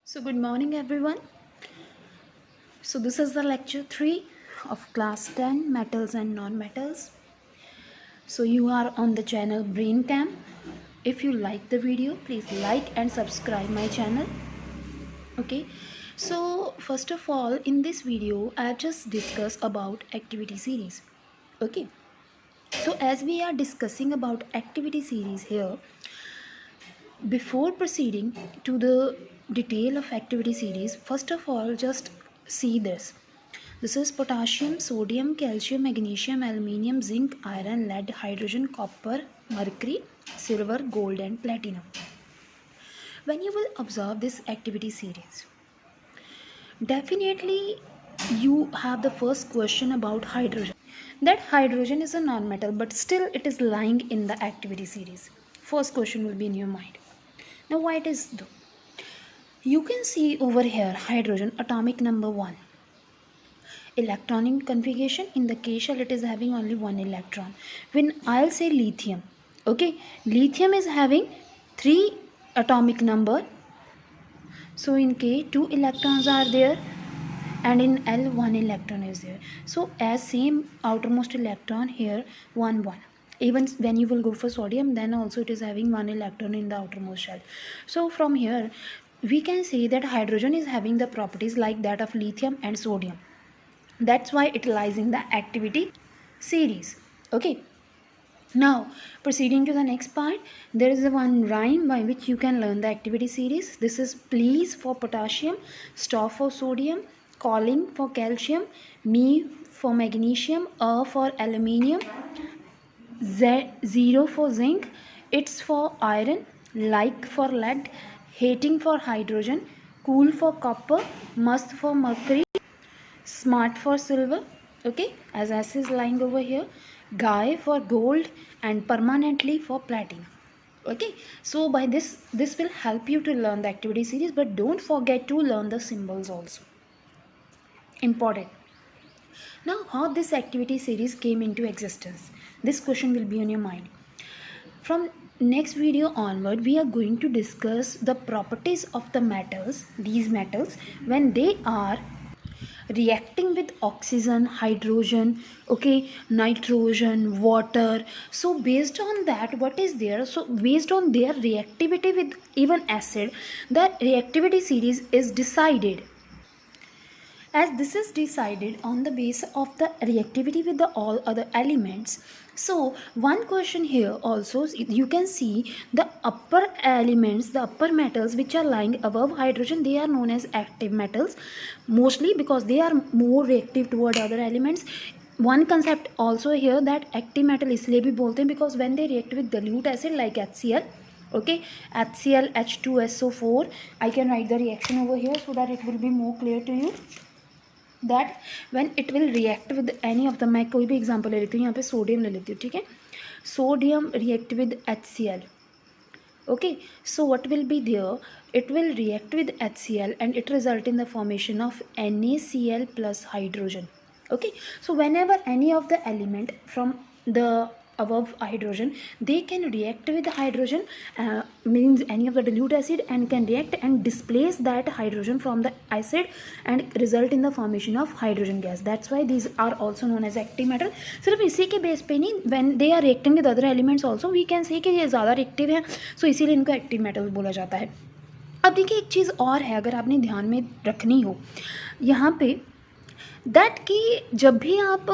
So good morning everyone. So this is the lecture 3 of class 10 metals and non-metals. So you are on the channel Brain Camp. If you like the video, please like and subscribe my channel. Okay. So first of all, in this video I have just discussed about activity series. Okay. So as we are discussing about activity series here, before proceeding to the detail of activity series, first of all just see this. This is potassium, sodium, calcium, magnesium, aluminium, zinc, iron, lead, hydrogen, copper, mercury, silver, gold and platinum. When you will observe this activity series, definitely you have the first question about hydrogen. That hydrogen is a non-metal but still it is lying in the activity series. First question will be in your mind. Now why it is though? You can see over here hydrogen atomic number 1. Electronic configuration, in the K shell it is having only one electron. When I'll say lithium, okay, lithium is having 3 atomic number. So in K 2 electrons are there and in L 1 electron is there. So as same outermost electron here 1 1. Even when you will go for sodium, then also it is having 1 electron in the outermost shell. So from here we can say that hydrogen is having the properties like that of lithium and sodium. That's why it lies in the activity series. Okay. Now proceeding to the next part, there is one rhyme by which you can learn the activity series. This is please for potassium, stop for sodium, calling for calcium, me for magnesium, A for aluminium, zero for zinc, it's for iron, like for lead, hating for hydrogen, cool for copper, must for mercury, smart for silver, okay, as S is lying over here, guy for gold and permanently for platinum. Okay, so by this will help you to learn the activity series, but don't forget to learn the symbols also, important. Now how this activity series came into existence, this question will be on your mind. From next video onward, we are going to discuss the properties of the metals, these metals, when they are reacting with oxygen, hydrogen, okay, nitrogen, water. So based on that, what is there, so based on their reactivity with even acid, the reactivity series is decided. As this is decided on the basis of the reactivity with the all other elements, so one question here also, you can see the upper elements, the upper metals which are lying above hydrogen, they are known as active metals, mostly because they are more reactive toward other elements. One concept also here, that active metal इसलिए भी बोलते हैं because when they react with dilute acid like HCl, okay, HCl H2SO4, I can write the reaction over here so that it will be more clear to you, that when it will react with any of the, मैं कोई भी example ले लेती हूँ, यहाँ पे sodium ले लेती हूँ, ठीक है, sodium react with HCl, okay, so what will be there, it will react with HCl and it result in the formation of NaCl plus hydrogen. Okay, so whenever any of the element from the above hydrogen, they can react with the hydrogen, means any of the dilute acid, and can react and displace that hydrogen from the acid and result in the formation of hydrogen gas. That's why these are also known as active metal. सिर्फ इसी के base पे नहीं, when they are reacting with other elements also we can say कि ये ज़्यादा reactive है, so इसीलिए इनको active metal बोला जाता है. अब देखिए एक चीज़ और है, अगर आपने ध्यान में रखनी हो यहाँ पे, दैट कि जब भी आप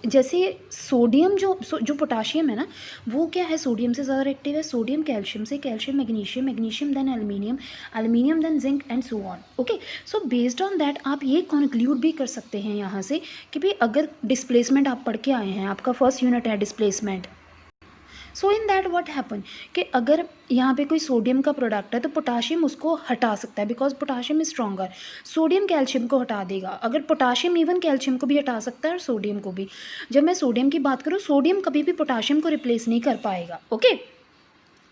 जैसे सोडियम जो पोटाशियम है ना, वो क्या है, सोडियम से ज़्यादा एक्टिव है, सोडियम कैल्शियम से, calcium magnesium, magnesium then aluminium, aluminium then zinc and so on. Okay, so based on that आप ये कंक्लूड भी कर सकते हैं यहाँ से कि भाई अगर डिस्प्लेसमेंट आप पढ़ के आए हैं, आपका फर्स्ट यूनिट है displacement, so in that what happen कि अगर यहाँ पे कोई सोडियम का प्रोडक्ट है तो पोटाशियम उसको हटा सकता है, because potassium is stronger. Sodium calcium को हटा देगा, अगर पोटाशियम इवन कैल्शियम को भी हटा सकता है और सोडियम को भी. जब मैं सोडियम की बात करूँ, सोडियम कभी भी पोटाशियम को रिप्लेस नहीं कर पाएगा. Okay,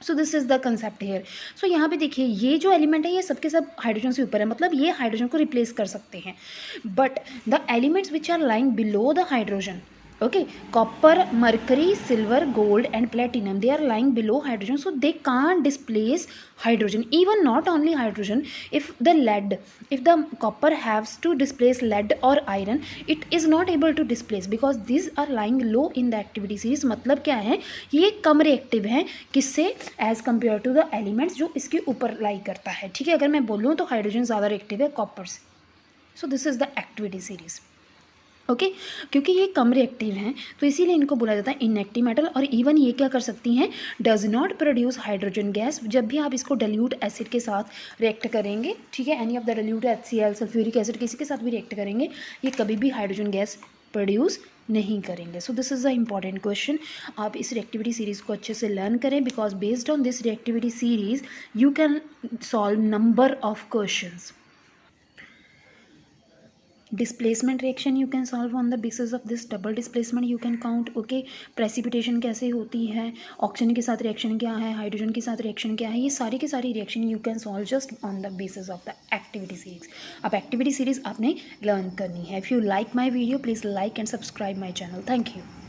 so this is the concept here. सो यहाँ पे देखिए ये जो एलिमेंट है ये सबके सब हाइड्रोजन से ऊपर है, मतलब ये हाइड्रोजन को रिप्लेस कर सकते हैं. But the elements which are lying below the hydrogen, Okay, copper, mercury, silver, gold and platinum, they are lying below hydrogen, so they can't displace hydrogen. Even not only hydrogen, if the copper has to displace lead or iron, it is not able to displace because these are lying low in the activity series. मतलब क्या है, ये कम reactive है किससे, as compare to the elements जो इसके ऊपर लाई करता है, ठीक है। अगर मैं बोलूँ तो हाइड्रोजन ज़्यादा रिएक्टिव है कॉपर से। सो this is the activity series. Okay क्योंकि ये कम रिएक्टिव हैं तो इसीलिए इनको बोला जाता है इनएक्टिव मेटल। और इवन ये क्या कर सकती हैं, does not produce hydrogen gas. जब भी आप इसको डाइल्यूट एसिड के साथ रिएक्ट करेंगे, ठीक है, any of the dilute HCl, sulphuric acid, किसी के साथ भी रिएक्ट करेंगे, ये कभी भी हाइड्रोजन गैस प्रोड्यूस नहीं करेंगे। सो this is the important question. आप इस रिएक्टिविटी सीरीज़ को अच्छे से लर्न करें because based on this reactivity series you can solve number of questions. Displacement reaction you can solve on the basis of this, double displacement you can count. Okay, precipitation कैसे होती है, oxygen के साथ reaction क्या है, hydrogen के साथ reaction क्या है, ये सारी की सारी reaction you can solve just on the basis of the activity series. अब एक्टिविटी सीरीज आपने लर्न करनी है। If you like my video please like and subscribe my channel. Thank you.